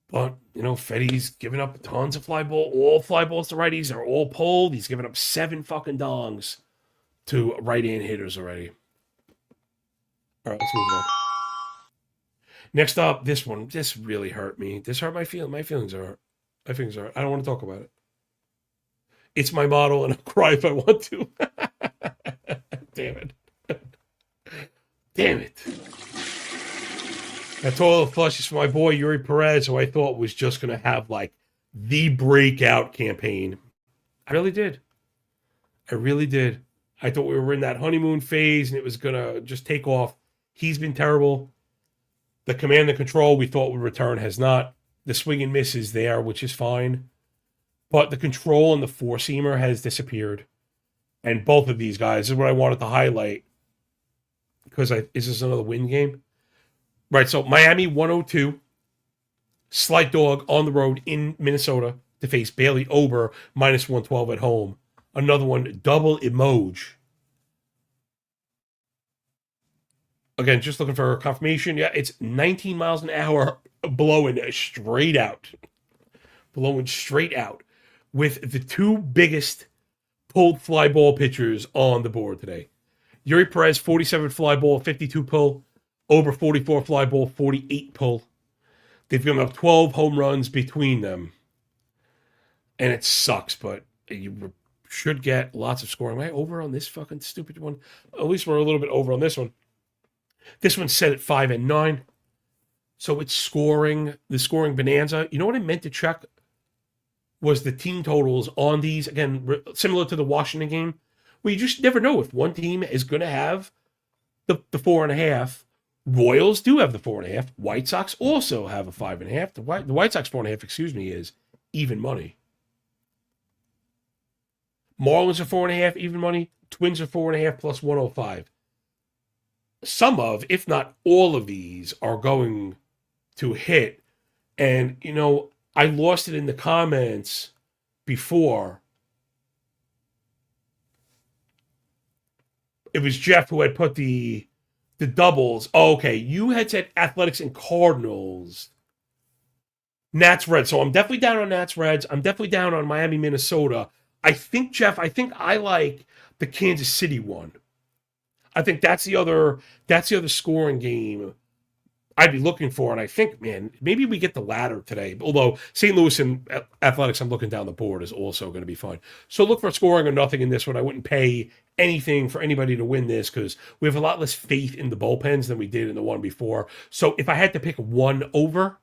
But, Fetty's giving up tons of fly ball. All fly balls to righties are all pulled. He's given up 7 fucking dongs to right-hand hitters already. All right, let's move on. Next up, this one. This really hurt me. This hurt my feelings. My feelings are hurt. I don't want to talk about it. It's my model, and I'll cry if I want to. Damn it. Damn it. That total flush is for my boy Yuri Perez, who I thought was just going to have the breakout campaign. I really did. I thought we were in that honeymoon phase and it was going to just take off. He's been terrible. The command and control we thought would return has not. The swing and miss is there, which is fine. But the control and the four-seamer has disappeared. And both of these guys, this is what I wanted to highlight. Because is this another win game? Right, so Miami 102. Slight dog on the road in Minnesota to face Bailey Ober, minus 112 at home. Another one, double emoji. Again, just looking for confirmation. Yeah, it's 19 miles an hour blowing straight out. Blowing straight out. With the 2 biggest pulled fly ball pitchers on the board today. Yuri Perez, 47 fly ball, 52 pull. Over 44 fly ball, 48 pull. They've given up 12 home runs between them. And it sucks, but you should get lots of scoring. Am I over on this fucking stupid one? At least we're a little bit over on this one. This one's set at 5 and 9. So it's scoring, the scoring bonanza. You know what I meant to check was the team totals on these. Again, similar to the Washington game, where you just never know if one team is going to have the 4.5. Royals do have the 4.5. White Sox also have a 5.5. The White Sox 4.5, is even money. Marlins are 4.5, even money. Twins are 4.5 plus 105. Some of, if not all of these, are going to hit. And, I lost it in the comments before. It was Jeff who had put the doubles. Oh, okay, you had said Athletics and Cardinals. Nats Reds. So I'm definitely down on Nats Reds. I'm definitely down on Miami Minnesota. Jeff, I think I like the Kansas City one. I think that's the other scoring game I'd be looking for. And I think, man, maybe we get the latter today. Although St. Louis and Athletics, I'm looking down the board, is also going to be fun. So look for scoring or nothing in this one. I wouldn't pay anything for anybody to win this because we have a lot less faith in the bullpens than we did in the one before. So if I had to pick one over,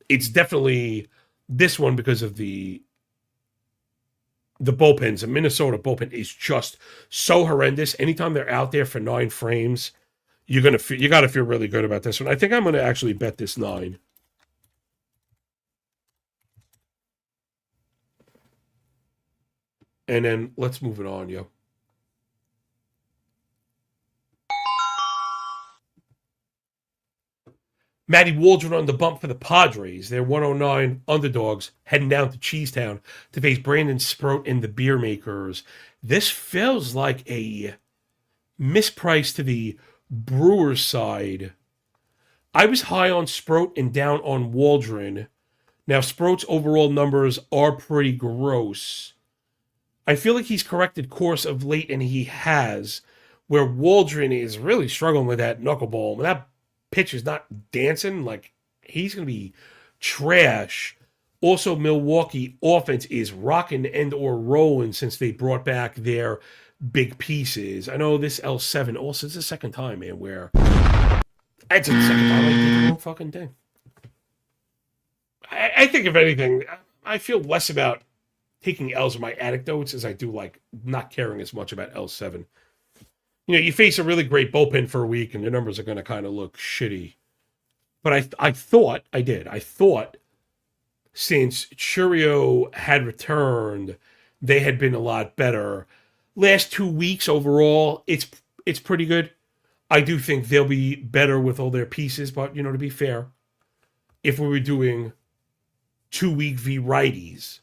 it's definitely this one because of the bullpens. The Minnesota bullpen is just so horrendous. Anytime they're out there for 9 frames, you got to feel really good about this one. I think I'm going to actually bet this 9. And then let's move it on, yo. Matty Waldron on the bump for the Padres. They're 109 underdogs heading down to Cheesetown to face Brandon Sproat and the Beer Makers. This feels like a misprice to the Brewers side. I was high on Sproat and down on Waldron. Now, Sproat's overall numbers are pretty gross. I feel like he's corrected course of late, and he has, where Waldron is really struggling with that knuckleball. When that pitch is not dancing, like, he's going to be trash. Also, Milwaukee offense is rocking and or rolling since they brought back their big pieces. I know this L7 also, it's the second time, man, where it's the second time I did the wrong fucking thing. I think, if anything, I feel less about taking L's in my anecdotes as I do like not caring as much about L7. You face a really great bullpen for a week and your numbers are going to kind of look shitty. But I thought since Churio had returned, they had been a lot better. Last 2 weeks overall, it's pretty good. I do think they'll be better with all their pieces, but to be fair, if we were doing 2-week v righties,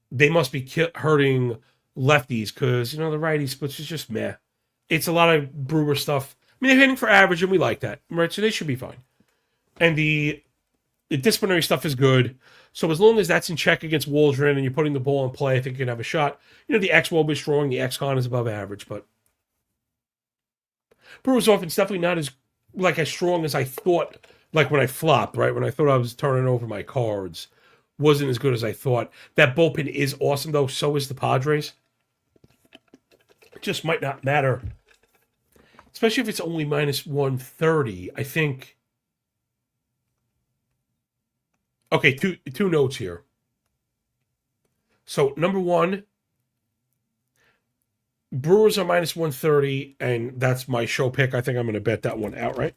they must be hurting lefties because the righty splits is just meh. It's a lot of Brewer stuff. I mean, they're hitting for average, and we like that, right? So they should be fine. And the disciplinary stuff is good. So as long as that's in check against Waldron and you're putting the ball in play, I think you can have a shot. The X-Wob is strong, the X-Con is above average, but Brewers offense definitely not as strong as I thought, like when I flopped, right? When I thought I was turning over my cards. Wasn't as good as I thought. That bullpen is awesome, though. So is the Padres. It just might not matter. Especially if it's only minus 130. I think... Okay, two notes here. So, number one, Brewers are minus 130, and that's my show pick. I think I'm going to bet that one outright.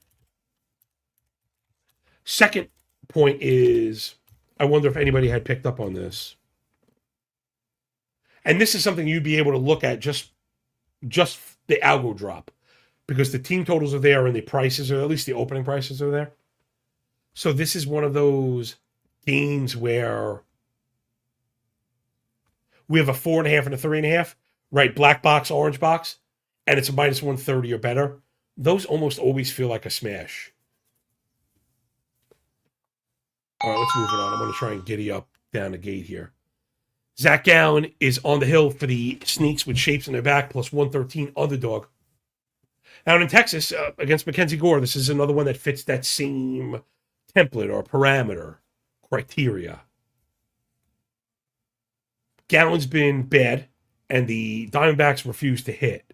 Second point is, I wonder if anybody had picked up on this. And this is something you'd be able to look at just the algo drop. Because the team totals are there and the prices are, at least the opening prices are there. So this is one of those games where we have a 4.5 and a 3.5, right? Black box, orange box, and it's a minus 130 or better. Those almost always feel like a smash. All right, let's move it on. I'm going to try and giddy up down the gate here. Zach Gallen is on the hill for the Sneaks with shapes in their back, plus 113 underdog. Out in Texas, against Mackenzie Gore, this is another one that fits that same template or parameter criteria. Gallen's been bad, and the Diamondbacks refuse to hit.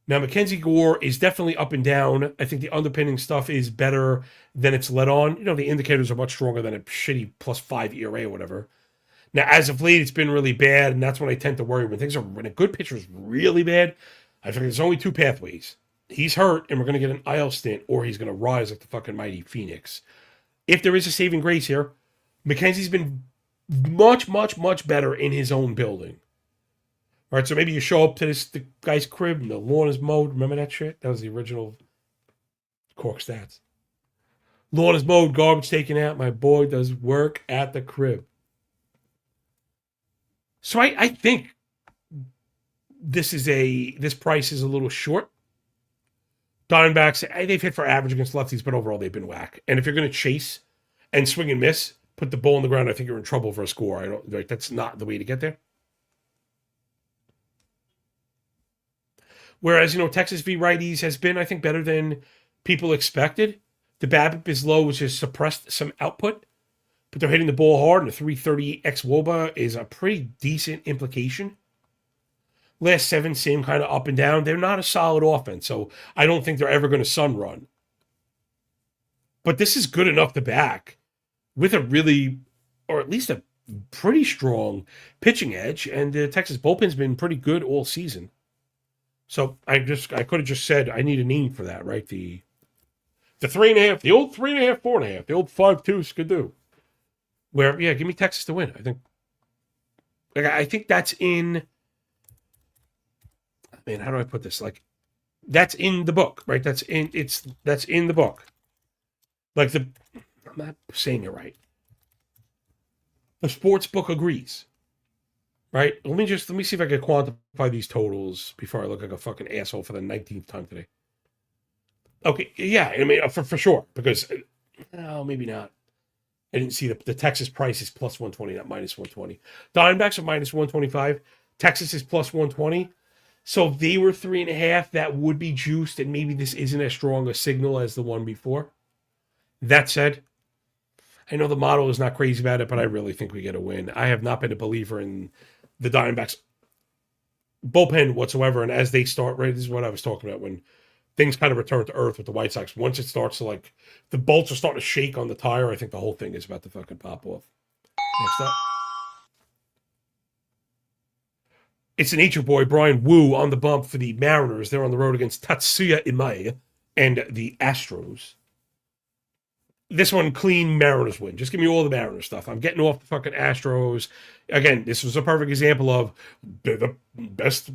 Now, Mackenzie Gore is definitely up and down. I think the underpinning stuff is better than it's let on. The indicators are much stronger than a shitty +5 ERA or whatever. Now, as of late, it's been really bad, and that's when I tend to worry. When a good pitcher is really bad, I think there's only two pathways. He's hurt, and we're going to get an IL stint, or he's going to rise like the fucking mighty Phoenix. If there is a saving grace here, Mackenzie's been much, much, much better in his own building. All right, so maybe you show up to the guy's crib and the lawn is mowed. Remember that shit? That was the original Corked Stats. Lawn is mowed, garbage taken out. My boy does work at the crib. So I think this price is a little short. Diamondbacks, they've hit for average against lefties, but overall they've been whack. And if you're going to chase and swing and miss, put the ball on the ground, I think you're in trouble for a score. That's not the way to get there. Whereas, Texas v. righties has been, I think, better than people expected. The BABIP is low, which has suppressed some output, but they're hitting the ball hard, and the 338 xWOBA is a pretty decent implication. Last 7, same kind of up and down. They're not a solid offense, so I don't think they're ever going to sun run. But this is good enough to back with a really, or at least a pretty strong pitching edge, and the Texas bullpen's been pretty good all season. So I could have just said I need a name for that, right? The 3.5, the old 3.5, 4.5, the old 5.2 skidoo. Where, yeah, give me Texas to win. I think that's in. Man, how do I put this? That's in the book, right? That's in the book. I'm not saying it right. The sports book agrees. Right? Let me see if I can quantify these totals before I look like a fucking asshole for the 19th time today. Okay, yeah, for sure, because maybe not. I didn't see the Texas price is plus 120, not minus 120. Diamondbacks are minus 125. Texas is plus 120. So if they were 3.5, that would be juiced, and maybe this isn't as strong a signal as the one before. That said, I know the model is not crazy about it, but I really think we get a win. I have not been a believer in the Diamondbacks bullpen whatsoever, and as they start, right, this is what I was talking about when things kind of return to earth with the White Sox. Once it starts to, the bolts are starting to shake on the tire, I think the whole thing is about to fucking pop off. Next up. It's the Nature Boy, Brian Wu, on the bump for the Mariners. They're on the road against Tatsuya Imai and the Astros. This one, clean Mariners win. Just give me all the Mariners stuff. I'm getting off the fucking Astros. Again, this was a perfect example of they're the best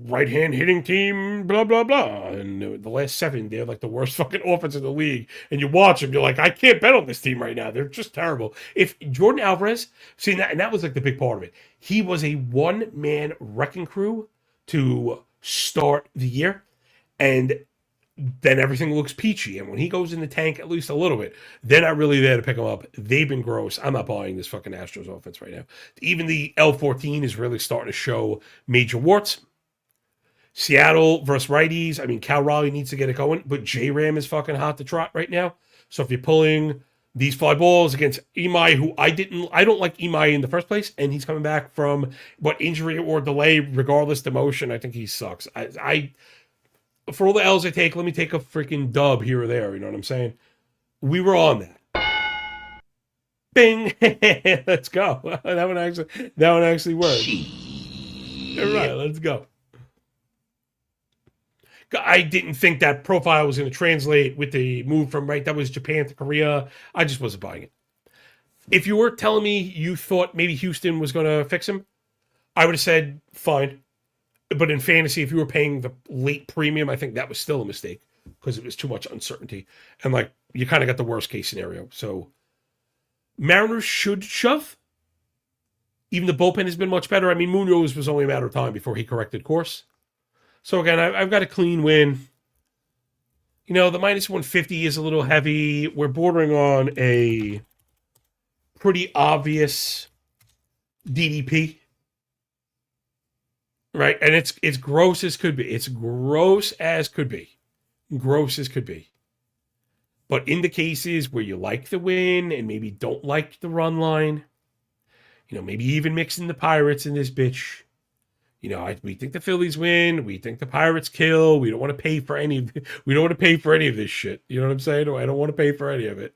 right-hand hitting team, blah, blah, blah. And the last 7, they're the worst fucking offense in the league. And you watch them, you're like, I can't bet on this team right now. They're just terrible. If Jordan Alvarez, that was the big part of it. He was a one-man wrecking crew to start the year. And then everything looks peachy. And when he goes in the tank at least a little bit, they're not really there to pick him up. They've been gross. I'm not buying this fucking Astros offense right now. Even the L14 is really starting to show major warts. Seattle versus righties. Cal Raleigh needs to get it going, but J-Ram is fucking hot to trot right now. So if you're pulling these fly balls against Imai, who I don't like Imai in the first place, and he's coming back from injury or delay, regardless the motion, I think he sucks. For all the L's I take, let me take a freaking dub here or there. You know what I'm saying? We were on that. Bing! Let's go. That one actually worked. All right, let's go. I didn't think that profile was going to translate with the move from that was Japan to Korea. I just wasn't buying it. If you were telling me you thought maybe Houston was going to fix him, I would have said fine. But in fantasy, if you were paying the late premium, I think that was still a mistake because it was too much uncertainty. And you kind of got the worst case scenario. So Mariners should shove. Even the bullpen has been much better. Munoz was only a matter of time before he corrected course. So again, I've got a clean win. The minus 150 is a little heavy. We're bordering on a pretty obvious DDP, right? And it's gross as could be. It's gross as could be. Gross as could be. But in the cases where you like the win and maybe don't like the run line, maybe even mixing the Pirates in this bitch. We think the Phillies win. We think the Pirates kill. We don't want to pay for any of. We don't want to pay for any of this shit. You know what I'm saying? I don't want to pay for any of it.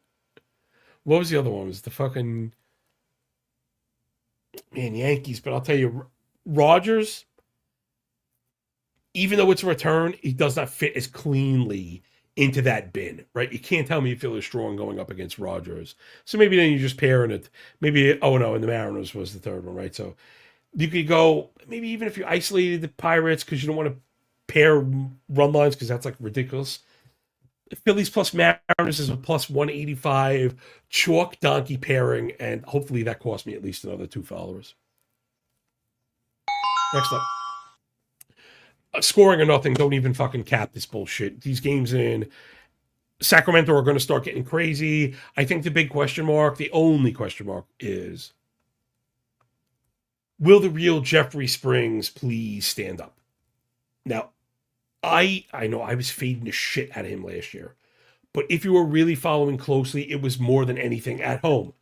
What was the other one? It was the fucking Yankees. But I'll tell you, Rogers. Even though it's a return, he does not fit as cleanly into that bin, right? You can't tell me you feel as strong going up against Rogers. So maybe then you just pair in it. Maybe and the Mariners was the third one, right? So you could go, maybe even if you isolated the Pirates because you don't want to pair run lines because that's like ridiculous. Phillies plus Mariners is a plus 185 chalk donkey pairing, and hopefully that cost me at least another 2 followers. Next up. Scoring or nothing, don't even fucking cap this bullshit. These games in Sacramento are going to start getting crazy. I think the big question mark, the only question mark is, will the real Jeffrey Springs please stand up? Now, I know I was fading the shit out of him last year, but if you were really following closely, it was more than anything at home.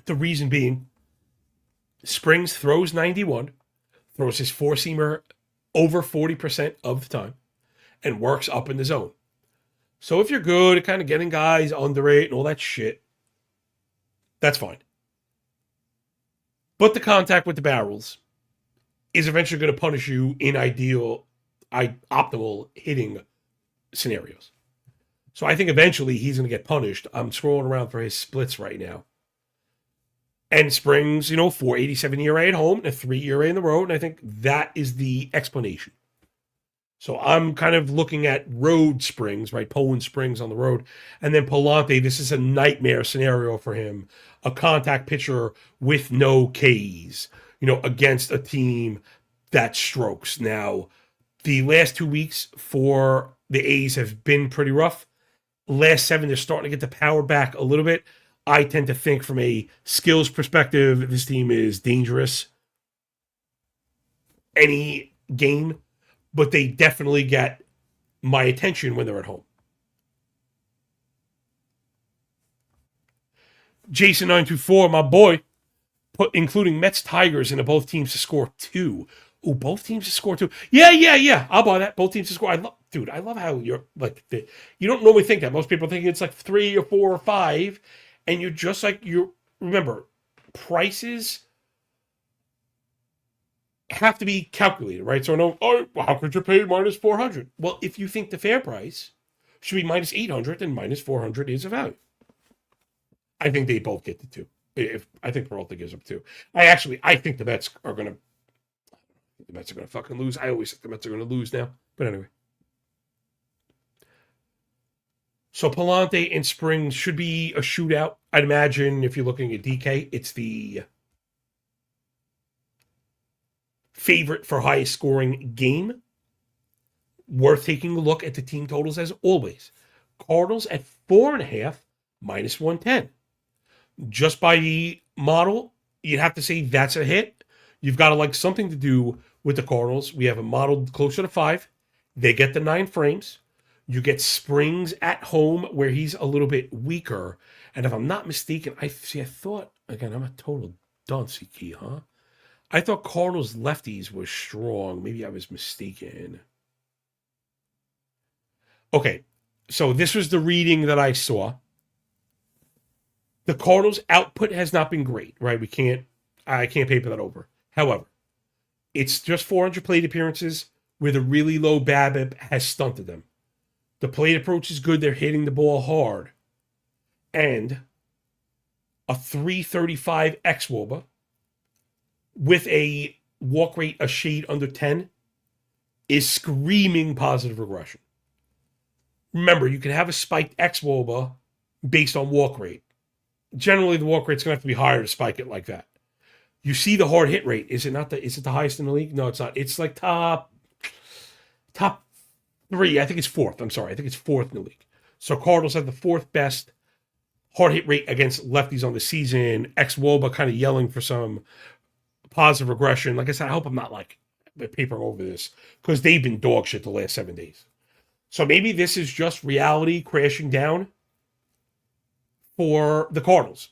The reason being, Springs throws 91, throws his four-seamer over 40% of the time, and works up in the zone. So if you're good at kind of getting guys under it and all that shit, that's fine. But the contact with the barrels is eventually going to punish you in optimal hitting scenarios. So I think eventually he's going to get punished. I'm scrolling around for his splits right now. And Springs, 487 ERA at home and a 3 ERA in the road. And I think that is the explanation. So I'm kind of looking at road Springs, right? Poland Springs on the road. And then Palante, this is a nightmare scenario for him. A contact pitcher with no Ks, against a team that strokes. Now, the last 2 weeks for the A's have been pretty rough. Last 7, they're starting to get the power back a little bit. I tend to think from a skills perspective, this team is dangerous any game, but they definitely get my attention when they're at home. Jason924, my boy, put including Mets Tigers into both teams to score 2. Oh, both teams to score 2. Yeah. I'll buy that. Both teams to score. I love how you're like, you don't normally think that. Most people think it's like 3 or 4 or 5. And you're just like, remember, prices have to be calculated, right? So how could you pay minus 400? Well, if you think the fair price should be minus 800, then minus 400 is a value. I think they both get the 2. I think Peralta gives up 2. I think the Mets are going to fucking lose. I always think the Mets are going to lose now. But anyway. So Palante and Springs should be a shootout. I'd imagine if you're looking at DK, it's the favorite for highest scoring game. Worth taking a look at the team totals as always. Cardinals at 4.5, minus 110. Just by the model, you'd have to say that's a hit. You've got to like something to do with the Cardinals. We have a model closer to 5. They get the 9 frames. You get Springs at home where he's a little bit weaker. And if I'm not mistaken, I thought, again, I'm a total dunce key, huh? I thought Cardinals lefties were strong. Maybe I was mistaken. Okay, so this was the reading that I saw. The Cardinals' output has not been great, right? I can't paper that over. However, it's just 400 plate appearances where the really low BABIP has stunted them. The plate approach is good. They're hitting the ball hard. And a 335 xWOBA with a walk rate a shade under 10 is screaming positive regression. Remember, you can have a spiked xWOBA based on walk rate. Generally, the walk rate's going to have to be higher to spike it like that. You see the hard hit rate. Is it the highest in the league? No, it's not. It's like top 3. I think it's 4th. I'm sorry. I think it's 4th in the league. So Cardinals have the 4th best hard hit rate against lefties on the season. Ex-Woba kind of yelling for some positive regression. Like I said, I hope I'm not like papering over this because they've been dog shit the last 7 days. So maybe this is just reality crashing down for the Cardinals.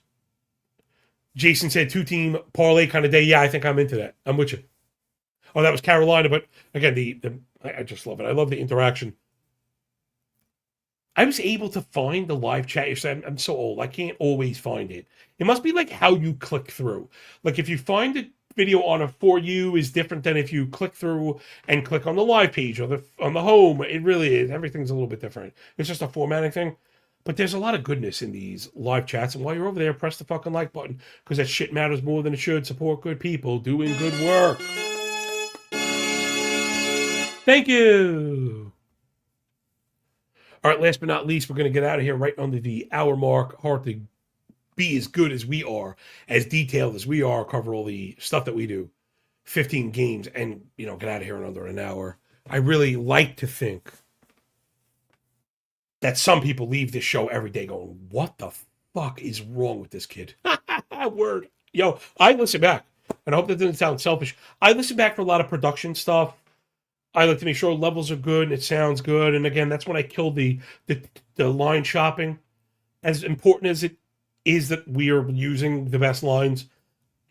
Jason said 2-team parlay kind of day. Yeah, I think I'm into that. I'm with you. Oh, that was Carolina, but again, I just love it. I love the interaction. I was able to find the live chat. You said I'm so old. I can't always find it. It must be like how you click through. Like if you find a video on a For You is different than if you click through and click on the live page or on the home. It really is. Everything's a little bit different. It's just a formatting thing. But there's a lot of goodness in these live chats. And while you're over there, press the fucking like button because that shit matters more than it should. Support good people doing good work. Thank you. All right, last but not least, we're going to get out of here right under the hour mark. Hard to be as good as we are, as detailed as we are, cover all the stuff that we do. 15 games and, get out of here in under an hour. I really like to think that some people leave this show every day going, what the fuck is wrong with this kid? Word. Yo, I listen back, and I hope that doesn't sound selfish. I listen back for a lot of production stuff. I like to make sure levels are good and it sounds good. And again, that's when I kill the line shopping. As important as it is that we are using the best lines,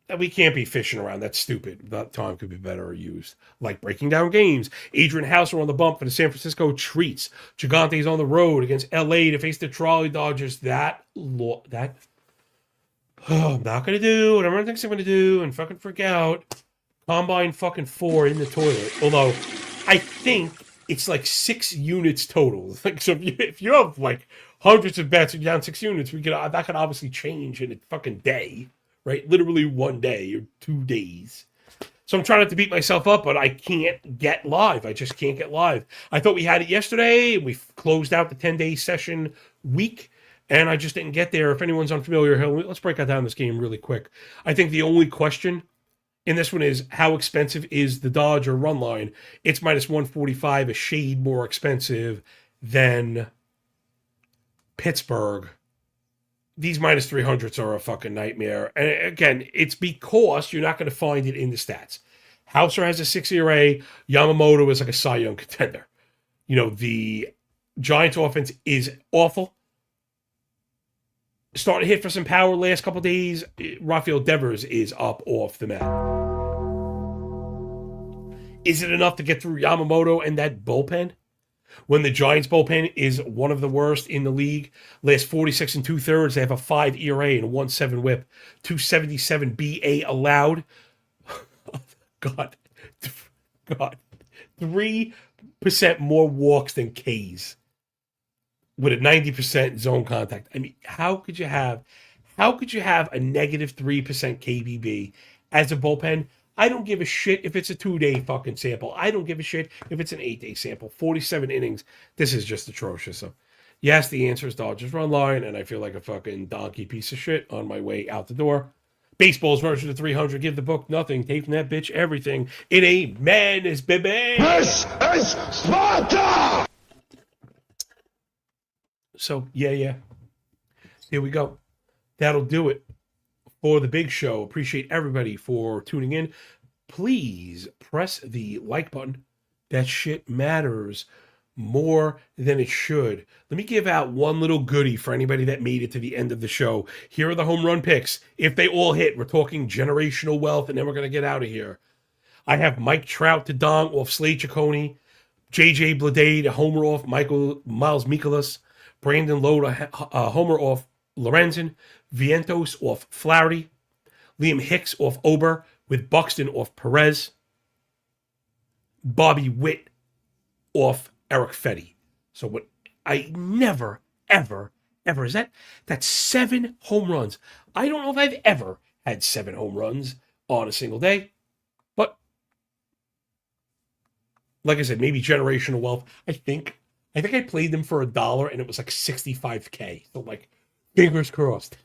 that we can't be fishing around. That's stupid. That time could be better used. Like breaking down games. Adrian Hauser on the bump for the San Francisco Treats. Gigante's on the road against LA to face the Trolley Dodgers. I'm not going to do what everyone thinks I'm going to do and fucking freak out. Combine fucking 4 in the toilet. Although, I think it's like 6 units total. Like, so if you have like hundreds of bets and you're down 6 units, that could obviously change in a fucking day, right? Literally 1 day or 2 days. So I'm trying not to beat myself up, but I can't get live. I just can't get live. I thought we had it yesterday. We closed out the 10-day session week, and I just didn't get there. If anyone's unfamiliar, let's break down this game really quick. I think the only question in this one is how expensive is the Dodger run line? It's minus 145, a shade more expensive than Pittsburgh. These minus 300s are a fucking nightmare. And again, it's because you're not going to find it in the stats. Hauser has a 6 ERA. Yamamoto is like a Cy Young contender. The Giants offense is awful. Starting to hit for some power last couple days. Rafael Devers is up off the mat. Is it enough to get through Yamamoto and that bullpen? When the Giants bullpen is one of the worst in the league, last 46 and 2/3, they have a 5 ERA and a 1.7 WHIP, 277 BA allowed. God, 3% more walks than Ks with a 90% zone contact. I mean, how could you have a negative 3% KBB as a bullpen? I don't give a shit if it's a 2-day fucking sample. I don't give a shit if it's an 8-day sample. 47 innings. This is just atrocious. So, yes, the answer is Dodgers run line, and I feel like a fucking donkey piece of shit on my way out the door. Baseball's version of 300. Give the book nothing. Take from that bitch everything. It ain't madness, baby. This is Sparta! So, yeah. Here we go. That'll do it for the big show. Appreciate everybody for tuning in. Please press the like button. That shit matters more than it should. Let me give out one little goodie for anybody that made it to the end of the show. Here are the home run picks. If they all hit, we're talking generational wealth, and then we're going to get out of here. I have Mike Trout to dong off Slade Ciccone, JJ Bleday to homer off Miles Mikolas, Brandon Lowe to homer off Lorenzen, Vientos off Flaherty, Liam Hicks off Ober, with Buxton off Perez, Bobby Witt off Eric Fetty. So what I never, ever, is that's 7 home runs. I don't know if I've ever had 7 home runs on a single day, but like I said, maybe generational wealth. I think I played them for $1 and it was like $65K. So like, fingers crossed.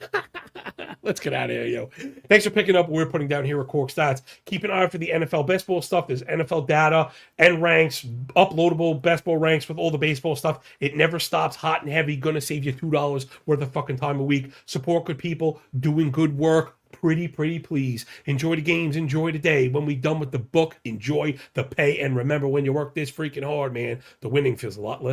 Let's get out of here, yo. Thanks for picking up what we're putting down here at Corked Stats. Keep an eye out for the NFL baseball stuff. There's NFL data and ranks, uploadable baseball ranks with all the baseball stuff. It never stops, hot and heavy. Gonna save you $2 worth of fucking time a week. Support good people doing good work. Pretty please. Enjoy the games, enjoy the day. When we done with the book, enjoy the pay. And remember, when you work this freaking hard, man, the winning feels a lot less